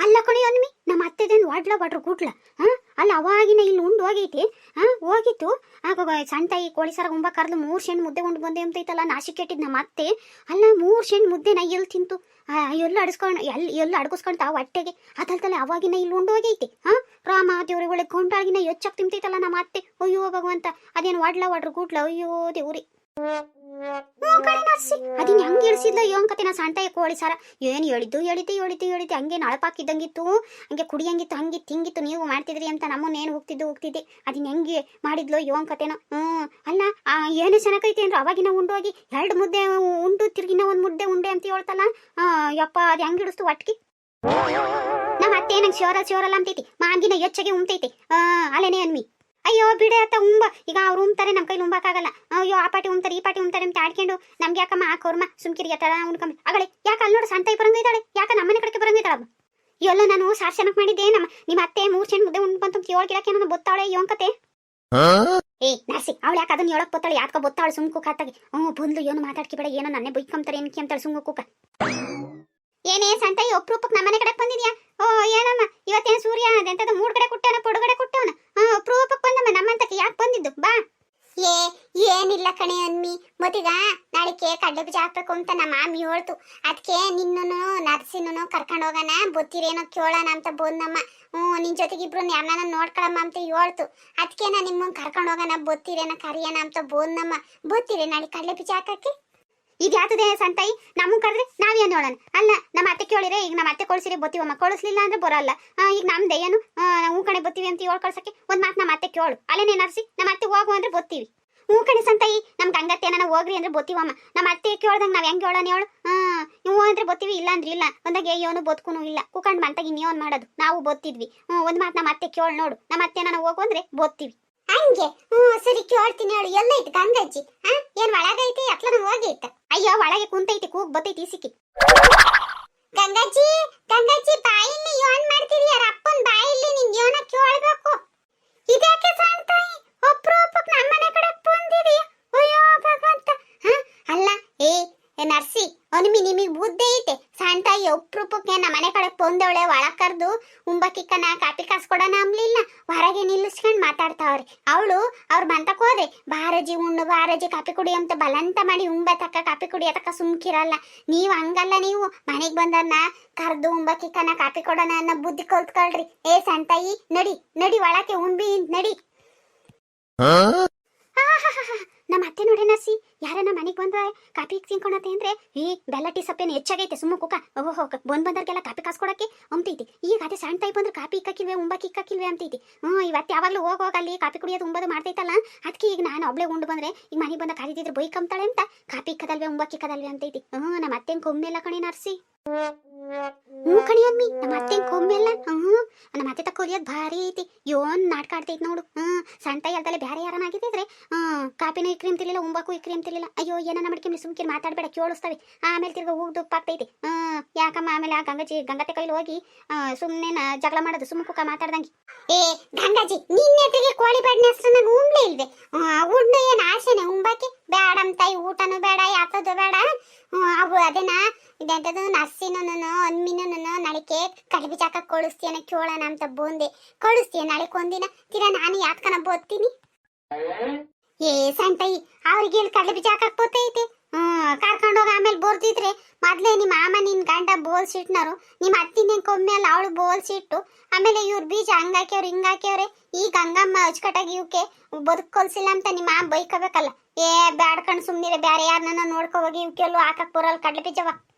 ಅಲ್ಲ ಕಣಿ ಅನ್ಮಿ ನಮ್ಮ ಅತ್ತೆದೇನು ವಾಡ್ರ ಕೂಟ್ಲ ಅಲ್ಲ ಅವಾಗಿನ ಇಲ್ಲಿ ಉಂಡು ಹೋಗೈತಿ ಹೋಗಿತ್ತು ಆಗ ಸಣ್ಣ ತಾಯಿ ಕೋಳಿ ಸಾರ ಉಂಬ ಕರ್ದು 3 ಶೆಣ್ ಮುದ್ದೆ ಉಂಡು ಬಂದೆ ಅಂತೈತಲ್ಲ ನಾಶಿ ಕೆಟ್ಟಿದ್ ನಮ್ಮ ಅತ್ತೆ ಅಲ್ಲ 3 ಶೆಣ್ ಮುದ್ದೆ ನಾ ಎಲ್ಲಿ ತಿಂತು ಎಲ್ಲ ಅಡ್ಗಿಸ್ಕೊಂತ ಹೊಟ್ಟೆಗೆ ಅದಲ್ತಲ್ಲ ಅವಾಗಿನ ಇಲ್ಲಿ ಉಂಡು ಹೋಗೈತಿ ರಾಮ ದೇವ್ರಿ ಒಳಗೆ ಗೊಂಟಾಗಿನ ಹೆಚ್ಚಾಗಿ ತಿಂತೈತಲ್ಲ ನಮ್ಮ ಅತ್ತೆ ಅಯ್ಯೋ ಭಗವಂತ ಅದೇನು ವಾಡ್ರ ಕೂಟ್ಲ ಅಯ್ಯೋ ದೇವ್ರಿ ಅದಿನ್ ಹೆಂಗ್ ಇಳಿಸಿದ್ಲ ಏನ್ ಕತೆ ನಾ ಸಣ್ಣ ಕೋಳಿ ಸಾರ ಏನ್ ಹೇಳಿದ್ದು ಹಂಗೆ ನಳಪಾಕಿದ್ದಂಗಿತ್ತು ಹಂಗೆ ಕುಡಿಯಂಗಿತ್ತು ಹಂಗಿತ್ತು ಹಿಂಗಿತ್ತು ನೀವು ಮಾಡ್ತಿದ್ರಿ ಅಂತ ನಮ್ಮನ್ನೇನು ಹೋಗ್ತಿದ್ದೆ ಅದಿನ್ ಹೆಂಗೆ ಮಾಡಿದ್ಲು ಏನ್ ಕತೆನೋ ಅಲ್ಲ ಏನೇ ಚೆನ್ನಾಗೈತಿ ಅಂದ್ರೆ ಅವಾಗಿನ ಉಂಡೋಗಿ 2 ಮುದ್ದೆ ಉಂಡು ತಿರ್ಗಿನ 1 ಮುದ್ದೆ ಉಂಡೆ ಅಂತ ಹೇಳ್ತಲ್ಲ ಯಪ್ಪ ಅದ್ ಹೆಂಗ್ ಇಡಿಸ್ತು ಒಟ್ಟಿಗೆ ನಮ್ಮ ಅತ್ತೆ ನಂಗೆ ಶಿವರಲ್ಲ ಅಂತೈತಿ ಮಾಂಗಿನ ಹೆಚ್ಚಾಗಿ ಉಂಟೈತಿ ಅಲ್ಲೇನೇ ಅನ್ಮಿ ಅಯ್ಯೋ ಬಿಡೆ ಅತ್ತ ಈಗ ಅವ್ರು ಉಂಬ್ತಾರೆ ನಮ್ಮ ಕೈಲಿ ಉಂಬಕ್ಕಾಗಲ್ಲ ಅಯ್ಯೋ ಆ ಪಾಟಿ ಉಂಬ್ತಾರೆ ಈ ಪಾಟಿ ಉಂಬ್ತಾರೆ ಅಂತ ಆಡ್ಕೊಂಡು ನಮ್ಗೆ ಯಾಕಮ್ಮ ಆ ಕೋರ್ಮ ಸುಮ್ಕಿರಿ ಎತ್ತಳ ಉಣ್ಕಂಬ ಅಗಳೆ ಯಾಕೆ ಅಲ್ಲಿ ನೋಡು ಸಂತಾಯಿ ಬರಂಗಿದ್ದಾಳೆ ಯಾಕೆ ನಮ್ಮನೆ ಕಡೆಗೆ ಬರಂಗಿದ್ದಾಳ ಎಲ್ಲ ನಾನು ಸಾರ್ಶನಕ್ ಮಾಡಿದ್ದೆ ನಿಮ್ಮ ಅತ್ತೆ 3 ಶೆಣ್ ಮುದ್ದೆ ಉಂಡು ಬಂತು 7 ಗಿಡಕ್ಕೆ ಏನೋ ಬೊತ್ತಾಳೆ ಯೋನ್ ಕತೆ ನರ್ಸಿ ಅವಳು ಯಾಕೆ ಅದನ್ನ ಹೇಳಕ್ ಬತ್ತಾಳೆ ಯಾಕೆ ಬೊತ್ತಾಳೆ ಸುಮ್ಕು ಕಾತಾಗಿ ಬಂದ್ಲು ಏನು ಮಾತಾಡ್ಕಿ ಬೇಡ ಏನೋ ನನ್ನೇ ಬೈಕಂತಾರೆ ಏನಕ್ಕೆ ಅಂತಾಳೆ ಸುಮ್ಕು ಕೂಕ ಏನೇ ಸಂತಾಯಿ ಒಪ್ರೂಪಕ್ಕೆ ನಮ್ಮನೆ ಕಡೆಗೆ ಬಂದಿದ್ಯಾ ಏನಮ್ಮ ಇವತ್ತೇನು ಸೂರ್ಯ ಅದೆಂತದ 3 ಕಡೆ ಕುಟ್ಟವನ ಪೊಡುಗಡೆ ಕುಟ್ಟವನ ಒಪ್ರೂಪಕ್ಕೆ ಬಂದಮ್ಮ ನಮ್ಮಂತಕ್ಕೆ ಯಾಕೆ ಬಂದಿದ್ದು ಬಾ ಏನಿಲ್ಲ ಕಣೆ ಅನ್ಮಿ ಮತ್ತೀಗ ನಾಳಿಕೆ ಕಡ್ಲೆ ಬೀಜ ಹಾಕ್ಬೇಕು ಅಂತ ನಮ್ಮ ಮಾಮಿ ಹೇಳ್ತು ಅದಕ್ಕೆ ನಿನ್ನೂ ನರ್ಸಿನೂ ಕರ್ಕೊಂಡು ಹೋಗೋಣ ಬೊತ್ತಿರೇನೋ ಕೇಳೋಣ ಅಂತ ಬಂದಮ್ಮ ನಿನ್ ಜೊತೆಗೆ ಇಬ್ರು ಯಾರನ್ನ ನೋಡ್ಕೊಳಮ್ಮ ಅಂತ ಹೇಳ್ತು ಅದಕ್ಕೆ ನಾನು ನಿಮ್ಮನ್ನ ಕರ್ಕೊಂಡು ಹೋಗೋಣ ಬೊತ್ತಿರೇನೋ ಕರಿಯೋಣ ಅಂತ ಬಂದಮ್ಮ ಬೊತ್ತಿರೆ ನಾಳೆ ಕಡ್ಲೆ ಬೀಜ ಹಾಕಕ್ಕೆ ಇದ್ಯಾತದೆ ಸಂತಾಯಿ ನಮ್ಮನ್ ಕರೆದ್ರೆ ನಾವೇನು ಹೇಳೋಣ ಅಲ್ಲ ನಮ್ಮ ಅತ್ತೆ ಕೇಳಿದ್ರೆ ಈಗ ನಮ್ಮ ಅತ್ತೆ ಕೊಳ್ಸಿರಿ ಬತ್ತೀವಮ್ಮ ಕೊಳಿಸ್ಲಿಲ್ಲ ಅಂದ್ರೆ ಬರೋಲ್ಲ ಈಗ ನಮ್ದು ಏನು ಹೂ ಕಣೆ ಬತ್ತೀವಿ ಅಂತ ಹೇಳಿ ಕಳ್ಸಕ್ಕೆ ಒಂದ್ ಮಾತು ನಮ್ಮ ಅತ್ತೆ ಕೇಳು ಅಲ್ಲೇನೇ ನರ್ಸಿ ನಮ್ಮ ಅತ್ತೆ ಹೋಗು ಅಂದ್ರೆ ಬತ್ತೀವಿ ಹೂ ಕಣೆ ಸಂತಾಯಿ ನಮ್ ಗಂಗತ್ತೆ ಏನಾರ ಹೋಗ್ರಿ ಅಂದ್ರೆ ಬತ್ತೀವಮ್ಮ ನಮ್ಮ ಅತ್ತೆ ಕೇಳ್ದಂಗೆ ನಾವ್ ಹೆಂಗೆ ಹೇಳೋಣ ಹೇಳು ಹೂ ಅಂದ್ರೆ ಬತ್ತೀವಿ ಇಲ್ಲ ಅಂದ್ರೆ ಇಲ್ಲ ಒಂದಾಗ ಏನು ಬದುಕುನು ಇಲ್ಲ ಕುಕಂಡ್ ಮಂತಾಗಿ ಇನ್ನೇನ್ ಮಾಡೋದು ನಾವು ಬತ್ತಿದ್ವಿ ಒಂದ್ ಮಾತು ನಮ್ಮ ಅತ್ತೆ ಕೇಳು ನೋಡು ನಮ್ಮ ಅತ್ತೆ ಏನಾರ ಹೋಗು ಅಂದ್ರೆ ಬತ್ತೀವಿ ಹಂಗೆ ಸರಿ ಕೇಳ್ತೀನಿ ಹೇಳು ಎಲ್ಲ ಐತಿ ಗಂಗಜ್ಜಿ ಏನ್ ಒಳಗೈತಿ ಅತ್ಲನ ಹೋಗೈತ ಅಯ್ಯೋ ಒಳಗೆ ಕುಂತೈತಿ ಕೂಗ್ ಬತ್ತೈತಿ ಸಿಕ್ಕಿ ಗಂಗಜ್ಜಿ ಬಾಯಿಲ್ಲಿ ಏನ್ ಮಾಡ್ತೀರಿ ಯಾರ ಅಪ್ಪನ್ ಬಾಯಿಲ್ಲಿ ನಿಂಗೆ ಏನೋ ಕೇಳ್ಬೇಕು ಇದ್ಯಾಕೆ ಸಾಣ್ತಾಯಿ ಒಪ್ರೂಪಕ್ ನಮ್ಮನೆ ಕಡೆ ಬಂದಿರಿ ಅಯ್ಯೋ ಭಗವಂತ ಅಲ್ಲ ನರ್ಸಿ ಒನ್ಮಿ ನಿಮಗ್ ಬುದ್ಧಿ ಐತೆ ಸಾಣ್ತಾಯಿ ಒಪ್ರೂಪಕ್ಕೆ ನಮ್ಮನೆ ಕಡೆ ಬಂದವಳೆ ಒಳಗ್ ಕರ್ದು ಉಂಬಕಿಕ್ಕನ ಕಾಪಿ ಕಾಸು ಕೊಡೋಣ ಅಂಬ್ಲಿಲ್ಲ ಹೊರಗೆ ನಿಲ್ಲಿಸ್ಕೊಂಡ್ ಮಾತಾಡ್ತಾವ್ರಿ ಅವ್ರ ಬಂತಕ್ ಹೋದ್ರೆ ಬಾರಜಿ ಉಣ್ಣು ಬಾರಜಿ ಕಾಪಿ ಕುಡಿ ಅಂತ ಬಲಂತ ಮಾಡಿ ಉಂಬತಕ್ಕ ಕಾಪಿ ಕುಡಿಯತಕ್ಕ ಸುಮ್ಕಿರಲ್ಲ ನೀವ್ ಹಂಗಲ್ಲ ನೀವು ಮನೆಗ್ ಬಂದನ್ನ ಕರ್ದು ಉಂಬಕಿಕ್ಕನ ಕಾಪಿ ಕೊಡೋಣ ಅನ್ನೋ ಬುದ್ಧಿ ಕಲ್ತ್ಕೊಳ್ರಿ ಸಂತಾಯಿ ನಡಿ ಒಳಕ್ಕೆ ಉಣ್ಬಿ ನಡಿ ನಮ್ಮ ಅತ್ತೆ ನೋಡಿ ನರ್ಸಿ ಯಾರನ್ನ ಮನೆಗೆ ಬಂದ್ರೆ ಕಾಪಿ ತಿನ್ಕೊಳತ್ತೆ ಅಂದ್ರೆ ಬೆಲ್ಲ ಟೀ ಸಪ್ಪೇನು ಹೆಚ್ಚಾಗೈತೆ ಸುಮ್ಮ ಕುಕ್ಕ ಬಂದರ್ಗೆಲ್ಲ ಕಾಪಿ ಕಾಸು ಕೊಡಕ್ಕೆ ಅಂತೈತಿ ಈಗ ಅದೇ ಸಣ್ಣ ಟೈಪ್ ಅಂದ್ರೆ ಕಾಪಿ ಇಕ್ಕಕ್ಕಿಲ್ವೇ ಉಂಬಕ್ಕೆ ಇಕ್ಕಕ್ಕಿಲ್ವೇ ಅಂತೈತಿ ಇವತ್ತು ಯಾವಾಗಲೂ ಹೋಗೋಗ ಅಲ್ಲಿ ಕಾಪಿ ಕುಡಿಯೋದು ಉಂಬದು ಮಾಡ್ತೈತಲ್ಲ ಅದಕ್ಕೆ ಈಗ ನಾನು ಒಬ್ಳೆ ಉಂಡು ಬಂದ್ರೆ ಈಗ ಮನೆಗೆ ಬಂದ ಕರೀತಿದ್ರೆ ಬೈಕಂತಾಳೆ ಅಂತ ಕಾಪಿ ಇಕ್ಕದಲ್ವೇ ಉಂಬಕ್ಕೆ ಇಕ್ಕದಲ್ವೇ ಅಂತೈತಿ ನಮ್ಮ ಅತ್ತೆನ್ ಕೊಮ್ಮೆಲ್ಲ ಕಣಿ ನರ್ಸಿ ಕಣಿ ಅಮ್ಮಿ ನಮ್ಮ ಅತ್ತೆನ್ ಕೊಮ್ಮೆಲ್ಲ ನಮ್ಮ ಅತ್ತೆ ತಕ್ಕೋರಿಯೋದು ಭಾರಿ ಐತಿ ಯೋನ್ ನಾಟಕ ಆಡ್ತೈತಿ ನೋಡು ಸಣ್ಣ ತಾಯಿ ಅಲ್ದಲ್ಲೇ ಬೇರೆ ಯಾರನ್ನಾಗಿದ್ರೆ ಕಾಪಿನೂ ಇಕ್ರಿ ಅಂತಿರ್ಲಿಲ್ಲ ಉಂಬಾಕು ಇಕ್ರಿ ಅಂತಿರ್ಲಿಲ್ಲ ಅಯ್ಯೋ ಏನನ್ನ ಮಾಡ್ಕೊಂಡಿ ಸುಮ್ಕಿರಿ ಮಾತಾಡ್ಬೇಡ ಕೇಳಿಸ್ತವೆ ಆಮೇಲೆ ತಿರ್ಗ ಹೋಗ್ದು ಉಪ್ಪಾಗ್ತೈತಿ ಯಾಕಮ್ಮ ಆಮೇಲೆ ಆ ಗಂಗತೆ ಕೈಲಿ ಹೋಗಿ ಸುಮ್ಮನೆ ಜಗಳ ಮಾಡೋದು ಸುಮ್ಮ ಕುಕ್ಕ ಮಾತಾಡ್ದಂಗೆ ಗಂಗಾಜಿ ನಿನ್ನೆತಿಗೆ ಕೋಳಿ ಬಾಡಿನ ಹೆಸರು ನಾನು ಉಂಬ್ಲೇ ಇಲ್ವೆ ಉಂಡು ಏನು ಆಸೆನೆ ಉಂಬಾಕಿ ಬೇಡ ತಾಯಿ ಊಟನೂ ಬೇಡ ಯಾತದು ಬೇಡ ಅವು ಅದೇನಾ ಇದೆಂತದು ನರ್ಸಿನೂ ಅನ್ಮಿನೂ ನಾಳಿಕೆ ಕಡ್ಬಿ ಜಾಕ ಕೊಳಿಸ್ತೀಯನ ಕೇಳೋಣ ಅಂತ ಬಂದೆ ಕೊಳಿಸ್ತೀಯ ನಾಳೆ ಒಂದಿನ ತೀರಾ ನಾನು ಯಾತ್ಕನ ಬೋದ್ತೀನಿ ಸಂತಾಯಿ ಅವ್ರಿಗೆ ಇಲ್ಲಿ ಕಡ್ಲೆ ಬೀಜ ಹಾಕಕ್ ಬರ್ತೈತಿ ಕರ್ಕೊಂಡೋಗ ಆಮೇಲೆ ಬೋರ್ದಿದ್ರೆ ಮೊದ್ಲೇ ನಿಮ್ಮ ಮಾಮ ನಿನ್ ಗಂಡ ಬೋಲ್ಸಿಟ್ನರು ನಿಮ್ಮ ಅತ್ತಿನ ಕೊಮ್ಮೆ ಅಲ್ಲ ಅವಳು ಬೋಲ್ಸಿಟ್ಟು ಆಮೇಲೆ ಇವ್ರ ಬೀಜ ಹಂಗಾಕ್ಯವ್ರು ಹಿಂಗಾಕ್ಯವ್ರೆ ಈ ಗಂಗಮ್ಮ ಅಚ್ಚುಕಟ್ಟಾಗಿ ಇವಕ್ಕೆ ಬದುಕೊಲ್ಸಿಲ್ಲ ಅಂತ ನಿಮ್ಮ ಮಾಮ ಬೈಕೋಬೇಕಲ್ಲ ಬ್ಯಾಡ್ಕಂಡ್ ಸುಮ್ನಿರೆ ಬ್ಯಾರೆ ಯಾರನ್ನ ನೋಡ್ಕೊ ಹೋಗಿ ಇವಕ್ಕೆಲ್ಲೂ ಹಾಕಕ್ ಬರಲ್ಲ ಕಡ್ಲೆ ಬೀಜವ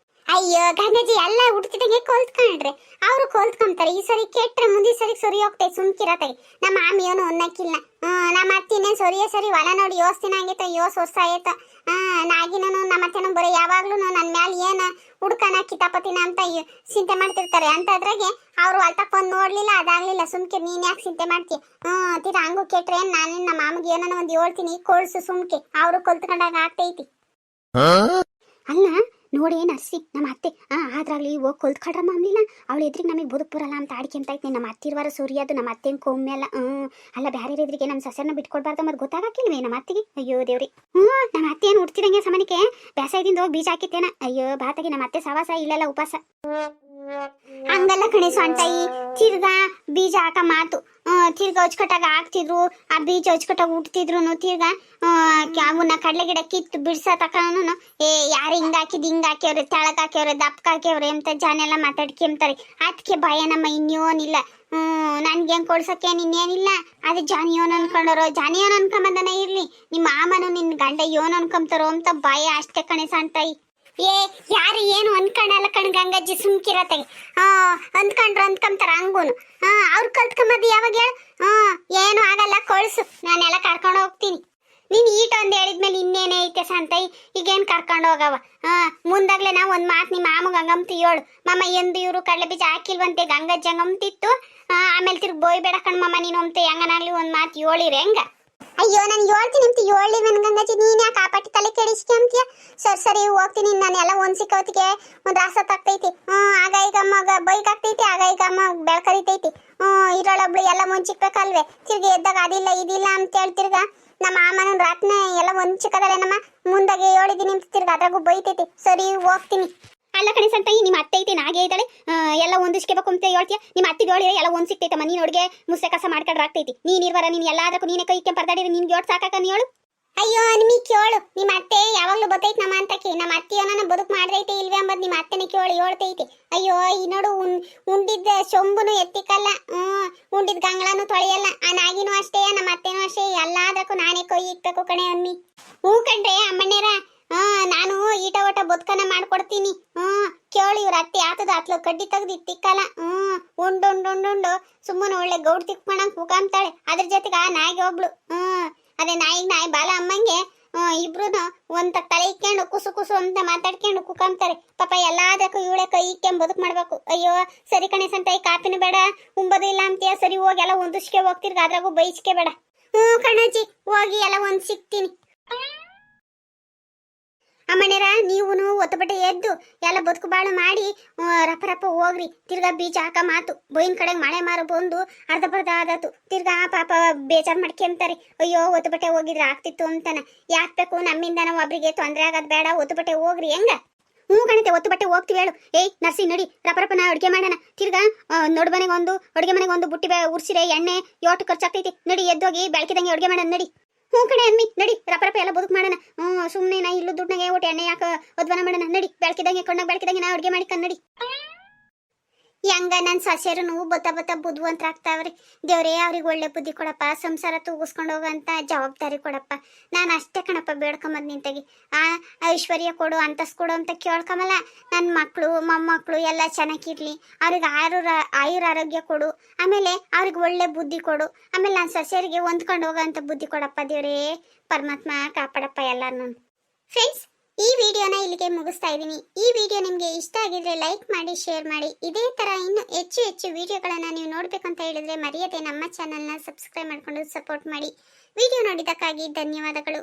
ಅಯ್ಯೋ ಗಂಗಾಜಿ ಎಲ್ಲ ಹುಡ್ತಿದಂಗೆ ಕೊಲ್ತ್ಕೊಂಡ್ರೆ ಅವ್ರು ಕೊಲ್ತ್ಕೊಂತಾರೆ ಈ ಸರಿ ಕೆಟ್ರೆ ಮುಂದಿನ ಸರಿ ಸರಿ ಹೋಗ್ತೈತೆ ಸುಮ್ಕಿರತ್ತಾಗಿ ನಮ್ಮ ಮಾಮಿ ಏನು ಅನ್ನಕ್ಕಿಲ್ಲ ನಮ್ಮ ಅತ್ತಿನೇ ಸರಿ ಹೊಲ ನೋಡಿ ಯೋಸ್ತಿನ ಆಗೈತ ವರ್ಷ ಆಯ್ತ ನಾಗಿನೂ ನಮ್ಮ ಅತ್ತೆನೂ ಬರೀ ಯಾವಾಗ್ಲೂ ನನ್ನ ಮ್ಯಾಲ ಏನ ಹುಡ್ಕನ ಕಿತಾಪತಿನ ಅಂತ ಚಿಂತೆ ಮಾಡ್ತಿರ್ತಾರೆ ಅಂತದ್ರಾಗೆ ಅವ್ರು ಹೊಲ್ತಕ್ ಬಂದು ನೋಡ್ಲಿಲ್ಲ ಅದಾಗ್ಲಿಲ್ಲ ಸುಮ್ಕೆ ನೀನ್ ಯಾಕೆ ಚಿಂತೆ ಮಾಡ್ತೀಯ ತೀರಾ ಹಂಗು ಕೆಟ್ರೆ ನಾನು ನಮ್ಮ ಮಾಮಗೆ ಏನೋ ಒಂದು ಹೇಳ್ತೀನಿ ಕೊಳ್ಸು ಸುಮ್ಕೆ ಅವರು ಕೊಲ್ತ್ಕೊಂಡಾಗ ಆಗ್ತೈತಿ ಅಲ್ಲ ನೋಡಿ ನರ್ಸಿ ನಮ್ಮ ಅತ್ತೆ ಆದ್ರಾಗ್ಲಿ ಹೋಗಿ ಕೊಲ್ತ್ಕೊಳ್ರಮ್ಮ ಅಂಬ್ಲಿಲ್ಲ ಅವಳು ಎದ್ರಿಗೆ ನಮಗೆ ಬದುಕು ಬರಲ್ಲ ಅಂತ ಆಡ್ಕೊಂತ ಐತಿ ನಮ್ಮ ಅತ್ತಿರ್ವಾರ ಸೂರ್ಯದು ನಮ್ಮ ಅತ್ತೆನ ಕೊಮ್ಮೆ ಅಲ್ಲ ಅಲ್ಲ ಬೇರೆ ಎದ್ರಿಗೆ ನಮ್ಮ ಸಸ್ಯನ ಬಿಟ್ಕೊಡ್ಬಾರ್ದು ಮತ್ತೆ ಗೊತ್ತಾಗಕ್ಕಿಲ್ವೇ ನಮ್ಮ ಅತ್ತಿಗೆ ಅಯ್ಯೋ ದೇವ್ರಿ ನಮ್ಮ ಅತ್ತೆ ಏನು ಹುಡ್ತಿದಂಗೆ ಸಮನಿಕೆ ಬೇಸಾಯದಿಂದ ಹೋಗಿ ಬೀಜ ಹಾಕಿತ್ತೇನ ಅಯ್ಯೋ ಬಾತಾಗಿ ನಮ್ಮ ಅತ್ತೆ ಸವಾಸ ಇಲ್ಲೆಲ್ಲ ಉಪವಾಸ ಹಂಗಲ್ಲ ಕಣೆ ಸೊಂಟಾಯಿ ತಿರ್ಗಾ ಬೀಜ ಹಾಕ ಮಾತು ತಿರ್ಗಾ ಅಚ್ಕಟ್ಟಾಗ ಹಾಕ್ತಿದ್ರು ಆ ಬೀಜ ಅಚ್ಕಟ್ಟಾಗ ಹುಟ್ತಿದ್ರು ತಿರ್ಗಾ ಅವನ್ನ ಕಡಲೆ ಗಿಡ ಕಿತ್ತು ಬಿಡ್ಸ ತಕನು ಯಾರು ಹಿಂಗ್ ಹಾಕ್ಯವ್ರೆ ತೆಳಗ್ ಹಾಕ್ಯವ್ರೆ ದಪ್ಪಕ್ ಹಾಕ್ಯವ್ರೆ ಅಂತ ಜನ ಎಲ್ಲ ಮಾತಾಡ್ಕೊಂತಾರೆ. ಅದಕ್ಕೆ ಭಯ ನಮ್ಮ ಇನ್ನೇನಿಲ್ಲ. ನನ್ಗೆ ಹೆಂಗ್ ಕೊಡ್ಸಕ್ಕೆ ಇನ್ನೇನಿಲ್ಲ. ಅದು ಜಾನಿ ಯೋನ್ ಅನ್ಕೊಂಡವ್ರು ಜಾನಿ ಯೋನ್ ಅನ್ಕೊಂಬಂದನ ಇರ್ಲಿ, ನಿಮ್ಮ ಮಾಮನು ನಿನ್ ಗಂಡ ಯೋನ್ ಅನ್ಕೊಂತಾರೋ ಅಂತ ಭಯ ಅಷ್ಟೇ ಕಣೆ ಸಣ್ತಾಯಿ. ಯಾರು ಏನು ಅನ್ಕೊಂಡಲ್ಲ ಕಣ್ ಗಂಗಜ್ಜಿ ಸುಮ್ಕಿರತ್ತೆ. ಅಂದ್ಕೊಂತಾರ ಹಂಗೂನು. ಅವ್ರು ಕಲ್ತ್ಕೊಂಬದು ಯಾವಾಗ ಹೇಳ? ಏನು ಆಗಲ್ಲ ಕಳ್ಸು, ನಾನೆಲ್ಲ ಕರ್ಕೊಂಡು ಹೋಗ್ತೀನಿ. ನೀನ್ ಈಟ ಒಂದ್ ಹೇಳಿದ್ಮೇಲೆ ಇನ್ನೇನೇ ಐತೆ ಸಂತಾಯಿ, ಈಗೇನ್ ಕರ್ಕೊಂಡು ಹೋಗವ. ಮುಂದಾಗ್ಲೇ ನಾವು ಒಂದ್ ಮಾತು ನಿಮ್ಮ ಮಾಮಗ ಹಂಗಂತ ಹೇಳು, ಮಾಮ ಎಂದು ಇವ್ರು ಕಡಲೆ ಬೀಜ ಹಾಕಿಲ್ವಂತೆ ಗಂಗಜ್ಜಿ ಹಂಗಂತಿತ್ತು. ಆಮೇಲೆ ತಿರ್ಗಿ ಬೋಯ್ ಬೇಡ ಕಣ್ ನೀನು ಅಂತ ಹೆಂಗನಾಗ್ಲಿ ಒಂದ್ ಮಾತು ಹೇಳಿರಿ ಹೆಂಗ? ಅಯ್ಯೋ ನಾನು ಹೇಳ್ತೀನಿ ಅಂತ ಹೇಳಿ ನನ್ ಗಂಗಜ್ಜಿ, ನೀನ್ ಯಾಕೆ ಕಾಪಾಟಿ ತಲೆ ಕೆಡಿಸ್ಕೊಂತೀಯ? ಸರಿ ಹೋಗ್ತೀನಿ, ನಾನೆಲ್ಲ ಒಂದ್ಸಿಕೋತಿಗೆ ಒಂದ್ ರಾಸತ್ ಆಗ್ತೈತಿ. ಆಗ ಈಗ ಅಮ್ಮಗ ಬೈಕ್ ಆಗ್ತೈತಿ, ಆಗ ಈಗ ಅಮ್ಮ ಬೆಳ್ಕರಿತೈತಿ. ಇರೋಳೊಬ್ಳು ಎಲ್ಲ ಮುಂಚಿಕ್ಬೇಕಲ್ವೇ? ತಿರ್ಗಿ ಎದ್ದಾಗ ಅದಿಲ್ಲ ಇದಿಲ್ಲ ಅಂತ ಹೇಳ್ತಿರ್ಗ ನಮ್ಮ ಮಾಮನ ರಾತ್ನ ಎಲ್ಲ ಒಂಚಿಕ್ಕದಲ್ಲ ನಮ್ಮ ಮುಂದಾಗೆ ಹೇಳಿದೀನಿ ಅಂತ ತಿರ್ಗ ಅದ್ರಾಗೂ ಬೈತೈತಿ. ಸರಿ ಹೋಗ್ತೀನಿ. ಅಲ್ಲ ಕಣೆ ಸಂತಾಯಿ, ನಿಮ್ಮ ಅತ್ತೆ ಐತೆ ನಾಗೆ ಇದ್ದಾಳೆ, ಎಲ್ಲ ಒಂದಿಸ್ಕೋಬೇಕು ಅಂತ ಹೇಳ್ತೀಯ. ನಿಮ್ಮ ಅತ್ತಿಗೆ ಹೇಳಿದ್ರೆ ಎಲ್ಲ ಒಂದ್ ಸಿಕ್ತೈತಮ್ಮ. ನೀನ್ ಅಡುಗೆ ಮುಸ್ಸೆ ಕಸ ಮಾಡ್ಕೊಂಡ್ರೆ ಆಗ್ತೈತಿ. ನೀನ್ ಇರ್ವರ ನೀನ್ ಎಲ್ಲಾದ್ರೂ ನೀನೆ ಕೈ ಪರ್ದಾಡಿದ್ರೆ ನಿನ್ಗೆ ಯೋಟ್ ಸಾಕಾಕ ನೀ ಹೇಳು. ಅಯ್ಯೋ ನಿಮಗೆ ಕೇಳು, ನಿಮ್ಮ ಅತ್ತೆ ಯಾವಾಗ್ಲೂ ಬತ್ತೈತಿ ನಮ್ಮ ಅಂತಕ್ಕೆ. ನಮ್ಮ ಅತ್ತೆಯನ್ನ ಬದುಕು ಮಾಡ್ದೈತೆ ಇಲ್ವೇ ಅಂಬದ್ ನಿಮ್ಮ ಅತ್ತೆನ ಕೇಳಿ ಹೇಳ್ತೈತಿ. ಅಯ್ಯೋ ಈ ನೋಡು ಉಂಡಿದ್ದ ಸೊಂಬುನು ಎತ್ತಿಕಲ್ಲ, ಉಂಡಿದ್ ಗಂಗಳನು ತೊಳೆಯಲ್ಲ. ಆ ನಾಗಿನೂ ಅಷ್ಟೇ, ನಮ್ಮ ಅತ್ತೆನೂ ಅಷ್ಟೇ, ಎಲ್ಲದಕ್ಕೂ ನಾನೇ ಕೈ ಇಕ್ಬೇಕು ಕಣೆ ಅನ್ನಿ. ಹೂ ಕಣ್ರೆ ಅಮ್ಮಣ್ಣೇರ, ನಾನು ಈಟ ಓಟ ಬದುಕನ ಮಾಡ್ಕೊಡ್ತೀನಿ. ಕೇಳಿ ಇವ್ರ ಅತ್ತೆ ಆತದ ಅತ್ಲು ಕಡ್ಡಿ ತೆಗ್ದು ತಿಕ್ಕಲ್ಲ. ಉಂಡು ಸುಮ್ಮನೆ ಒಳ್ಳೆ ಗೌಡ್ ತಿಕ್ಕೊಂಡಂಗ್ ಕೂಕಂತಾಳೆ. ಅದ್ರ ಜೊತೆಗೆ ಆ ನಾಯಿಗೆ ಒಬ್ಳು, ಅದೇ ನಾಯಿ ಬಾಲ ಅಮ್ಮಂಗೆ ಇಬ್ರು ಒಂದ್ ತಲೆ ಇಕ್ಕೊಂಡು ಕುಸು ಅಂತ ಮಾತಾಡ್ಕೊಂಡು ಕುಕಂತಾರೆ. ಪಾಪ ಎಲ್ಲದಕ್ಕೂ ಇವಳೆ ಕೈ ಇಕ್ಕೊಂಡ್ ಬದುಕು ಮಾಡ್ಬೇಕು. ಅಯ್ಯೋ ಸರಿ ಕಣೆ ಸಂತಾಯಿ, ಕಾಪಿನ ಬೇಡ ಉಂಬದು ಇಲ್ಲ ಅಂತೀಯ. ಸರಿ ಹೋಗಿ ಎಲ್ಲ ಒಂದಿಸ್ಕೆ ಹೋಗ್ತಿರ್ಗ ಅದ್ರಾಗೂ ಬೈಸ್ಕೆ ಬೇಡ. ಕಣಜ್ಜಿ ಹೋಗಿ ಎಲ್ಲ ಒಂದ್ ಸಿಕ್ತೀನಿ. ಅಮ್ಮನೇರ ನೀವುನು ಒತ್ತಬಟ್ಟೆ ಎದ್ದು ಎಲ್ಲ ಬದುಕು ಬಾಳು ಮಾಡಿ ರಪ್ಪ ಹೋಗ್ರಿ. ತಿರ್ಗಾ ಬೀಜ ಹಾಕ ಮಾತು ಬೈನ್ ಕಡೆಗೆ ಮಳೆ ಮಾರು ಬಂದು ಅರ್ಧ ಬರ್ಧ ಆದತು. ತಿರ್ಗಾ ಪಾಪ ಬೇಜಾರು ಮಾಡ್ಕೊಂತಾರೆ. ಅಯ್ಯೋ ಒತ್ತಬಟ್ಟೆ ಹೋಗಿದ್ರೆ ಆಗ್ತಿತ್ತು ಅಂತಾನ. ಯಾಕ್ಬೇಕು ನಮ್ಮಿಂದ ನಾವು ಒಬ್ರಿಗೆ ತೊಂದರೆ ಆಗೋದು ಬೇಡ, ಒತ್ತಬಟ್ಟೆ ಹೋಗ್ರಿ ಹೆಂಗ? ಕಣತೆ ಒತ್ತು ಬಟ್ಟೆ ಹೋಗ್ತೀವಿ ಹೇಳು. ನರ್ಸಿ ನಡಿ ರಪರಪ್ಪನ ಅಡುಗೆ ಮಾಡೋಣ. ತಿರ್ಗಾ ಅಡುಗೆ ಮನೆಗೆ ಒಂದು ಬುಟ್ಟಿ ಉರ್ಸಿರೆ ಎಣ್ಣೆ ಯೋಟು ಖರ್ಚಾಗ್ತೈತಿ. ನಡಿ ಎದ್ದೋಗಿ ಬೆಳಕಿದಂಗೆ ಅಡುಗೆ ಮಾಡೋಣ ನಡಿ. ಕಣೆ ಅಮ್ಮಿ ನಡಿ ರಪರಪ್ಪ ಎಲ್ಲ ಬದುಕು ಮಾಡೋಣ. ಸುಮ್ಮನೆ ನಾ ಇಲ್ಲೂ ದುಡ್ನಾಗೆ ಒಟ್ಟು ಎಣ್ಣೆ ಯಾಕೆ ಒದ್ವನ ಮಾಡೋಣ. ನಡಿ ಬೆಳಕಿದಂಗೆ ಕಣ್ಣಾಗ ಬೆಳಕಿದಂಗೆ ನಾ ಅಡುಗೆ ಮಾಡಿ ನಡಿ. ಹೆಂಗ ನನ್ನ ಸಸ್ಯರು ನೋವು ಬತ್ತ ಬುದ್ಧಿವಂತರಾಗ್ತಾವ್ರಿ. ದೇವ್ರೇ ಅವ್ರಿಗೆ ಒಳ್ಳೆ ಬುದ್ಧಿ ಕೊಡಪ್ಪ, ಸಂಸಾರ ತೂಗಿಸ್ಕೊಂಡು ಹೋಗಂತ ಜವಾಬ್ದಾರಿ ಕೊಡಪ್ಪ. ನಾನು ಅಷ್ಟೇ ಕಣಪ್ಪ ಬೇಡ್ಕೊಂಬದ್ ನಿಂತಾಗಿ. ಐಶ್ವರ್ಯ ಕೊಡು, ಅಂತಸ್ ಕೊಡು ಅಂತ ಕೇಳ್ಕೊಂಬಲ್ಲ. ನನ್ನ ಮಕ್ಕಳು ಮೊಮ್ಮಕ್ಕಳು ಎಲ್ಲ ಚೆನ್ನಾಗಿರ್ಲಿ, ಅವ್ರಿಗೆ ಆಯುರ ಆರೋಗ್ಯ ಕೊಡು. ಆಮೇಲೆ ಅವ್ರಿಗೆ ಒಳ್ಳೆ ಬುದ್ಧಿ ಕೊಡು. ಆಮೇಲೆ ನನ್ನ ಸಸ್ಯರಿಗೆ ಹೊಂದ್ಕೊಂಡು ಹೋಗೋಂಥ ಬುದ್ಧಿ ಕೊಡಪ್ಪ ದೇವ್ರೇ. ಪರಮಾತ್ಮ ಕಾಪಾಡಪ್ಪ ಎಲ್ಲಾನು. ಫ್ರೆಂಡ್ಸ್, ಈ ವಿಡಿಯೋನ ಇಲ್ಲಿಗೆ ಮುಗಿಸ್ತಾ ಇದ್ದೀನಿ. ಈ ವಿಡಿಯೋ ನಿಮಗೆ ಇಷ್ಟ ಆಗಿದ್ರೆ ಲೈಕ್ ಮಾಡಿ, ಶೇರ್ ಮಾಡಿ. ಇದೇ ತರ ಇನ್ನು ಹೆಚ್ಚು ವಿಡಿಯೋಗಳನ್ನ ನೀವು ನೋಡ್ಬೇಕಂತ ಹೇಳಿದ್ರೆ ಮರೆಯದೆ ನಮ್ಮ ಚಾನೆಲ್ನ ಸಬ್ಸ್ಕ್ರೈಬ್ ಮಾಡ್ಕೊಂಡು ಸಪೋರ್ಟ್ ಮಾಡಿ. ವಿಡಿಯೋ ನೋಡಿದ್ದಕ್ಕಾಗಿ ಧನ್ಯವಾದಗಳು.